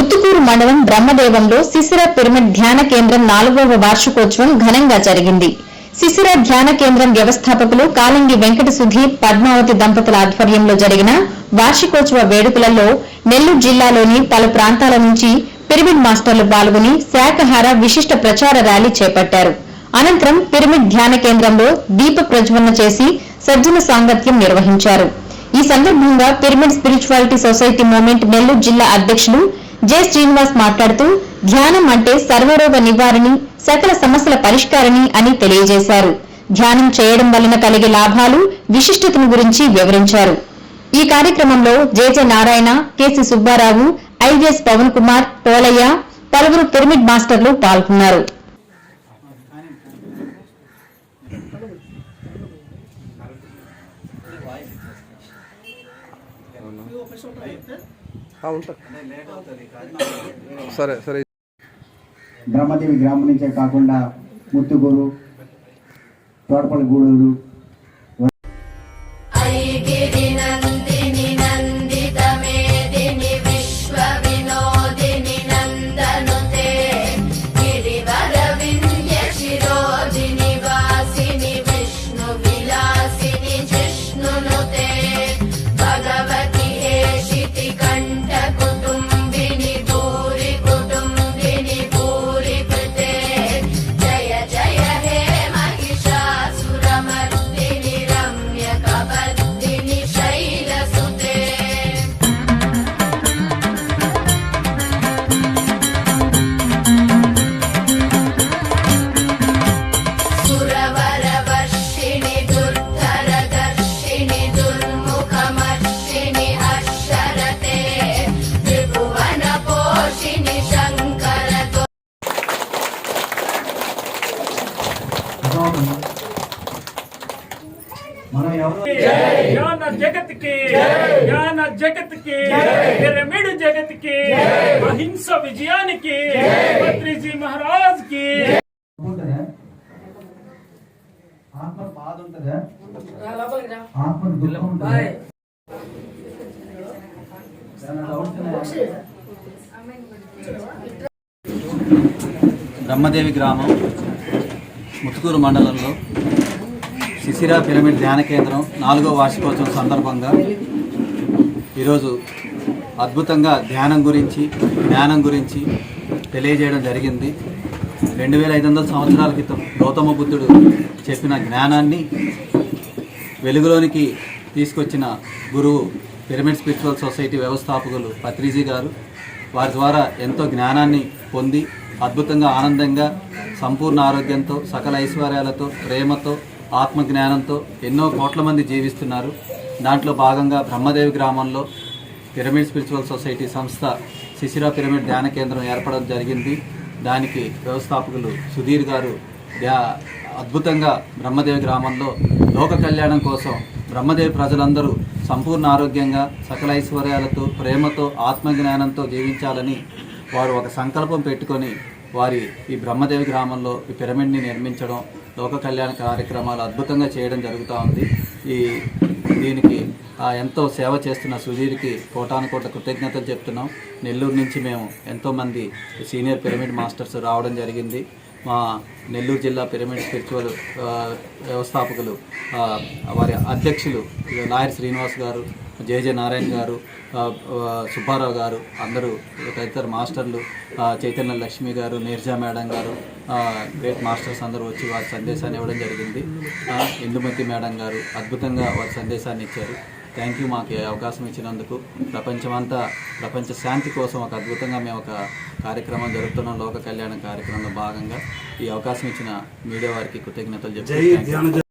ముత్తుకూరు మండలం బ్రహ్మదేవంలో శిశిర పిరమిడ్ ధ్యాన కేంద్రం 4వ వార్షికోత్సవం ఘనంగా జరిగింది. శిశిర ధ్యాన కేంద్రం వ్యవస్థాపకులు కాలింగి వెంకట సుధీర్, పద్మావతి దంపతుల ఆధ్వర్యంలో జరిగిన వార్షికోత్సవ వేడుకలలో నెల్లూరు జిల్లాలోని పలు ప్రాంతాల నుంచి పిరమిడ్ మాస్టర్లు పాల్గొని శాకాహార విశిష్ట ప్రచార ర్యాలీ చేపట్టారు. అనంతరం పిరమిడ్ ధ్యాన కేంద్రంలో దీప ప్రజ్వలన చేసి సజ్జన సాంగత్యం నిర్వహించారు. ఈ సందర్భంగా pyramid spirituality society movement Nellore జిల్లా అధ్యక్షులు జె శ్రీనివాస్ మాట్లాడుతూ ధ్యానం అంటే సర్వరోగ నివారణి, సకల సమస్యల పరిష్కారిణి అని తెలియజేశారు. ధ్యానం చేయడం వలన కలిగే లాభాలు, విశిష్టతను గురించి వివరించారు. ఈ కార్యక్రమంలో JJ Narayana, KC Subbarao, IVS Pavan Kumar, Polaiah, పలువురు పిరమిడ్ మాస్టర్లు పాల్గొన్నారు. బ్రహ్మదేవి గ్రామం నుంచే కాకుండా ముత్తుకూరు, తోటపల్లి గూడూరు, ज्ञान जगत के पिरमिड जगत के अहिंसा विजयान के पत्री जी महाराज की ఆత్మ బాధ ఉంటదా, ఆత్మ దుఃఖం ఉంటదా, బ్రహ్మదేవి గ్రామం ముత్తుకూరు మండలంలో శిశిర పిరమిడ్ ధ్యాన కేంద్రం 4వ వార్షికోత్సవం సందర్భంగా ఈరోజు అద్భుతంగా ధ్యానం గురించి, జ్ఞానం గురించి తెలియజేయడం జరిగింది. 2500 సంవత్సరాల క్రితం గౌతమ బుద్ధుడు చెప్పిన జ్ఞానాన్ని వెలుగులోనికి తీసుకొచ్చిన గురువు పిరమిడ్ స్పిరిచువల్ సొసైటీ వ్యవస్థాపకులు పత్రిజీ గారు. వారి ద్వారా ఎంతో జ్ఞానాన్ని పొంది అద్భుతంగా, ఆనందంగా, సంపూర్ణ ఆరోగ్యంతో, సకల ఐశ్వర్యాలతో, ప్రేమతో, ఆత్మజ్ఞానంతో ఎన్నో కోట్ల మంది జీవిస్తున్నారు. దాంట్లో భాగంగా బ్రహ్మదేవి గ్రామంలో పిరమిడ్ స్పిరిచువల్ సొసైటీ సంస్థ శిశిర పిరమిడ్ ధ్యాన కేంద్రం ఏర్పడడం జరిగింది. దానికి వ్యవస్థాపకులు సుధీర్ గారు అద్భుతంగా బ్రహ్మదేవి గ్రామంలో లోక కళ్యాణం కోసం బ్రహ్మదేవి ప్రజలందరూ సంపూర్ణ ఆరోగ్యంగా, సకల ఐశ్వర్యాలతో, ప్రేమతో, ఆత్మజ్ఞానంతో జీవించాలని వారు ఒక సంకల్పం పెట్టుకొని వారి ఈ బ్రహ్మదేవి గ్రామంలో ఈ పిరమిడ్ని నిర్మించడం, లోక కళ్యాణ కార్యక్రమాలు అద్భుతంగా చేయడం జరుగుతూ ఉంది. దీనికి ఎంతో సేవ చేస్తున్న సుధీర్కి కోటాను కోట్ల కృతజ్ఞతలు చెప్తున్నాం. నెల్లూరు నుంచి మేము ఎంతోమంది సీనియర్ పిరమిడ్ మాస్టర్స్ రావడం జరిగింది. మా నెల్లూరు జిల్లా పిరమిడ్ స్పిరిచువల్ వ్యవస్థాపకులు, వారి అధ్యక్షులు లాయర్ శ్రీనివాస్ గారు, జెజె నారాయణ గారు, సుబ్బారావు గారు, అందరూ తదితర మాస్టర్లు, చైతన్య లక్ష్మి గారు, నీర్జా మేడం గారు, గ్రేట్ మాస్టర్స్ అందరూ వచ్చి వారి సందేశాన్ని ఇవ్వడం జరిగింది. ఇందుమతి మేడం గారు అద్భుతంగా వారి సందేశాన్ని ఇచ్చారు. Thank you. మాకు అవకాశం ఇచ్చినందుకు. ప్రపంచ శాంతి కోసం ఒక అద్భుతంగా మేము ఒక కార్యక్రమం జరుపుతున్నాం. లోక కళ్యాణ కార్యక్రమంలో భాగంగా ఈ అవకాశం ఇచ్చిన మీడియా వారికి కృతజ్ఞతలు చెప్తున్నాను.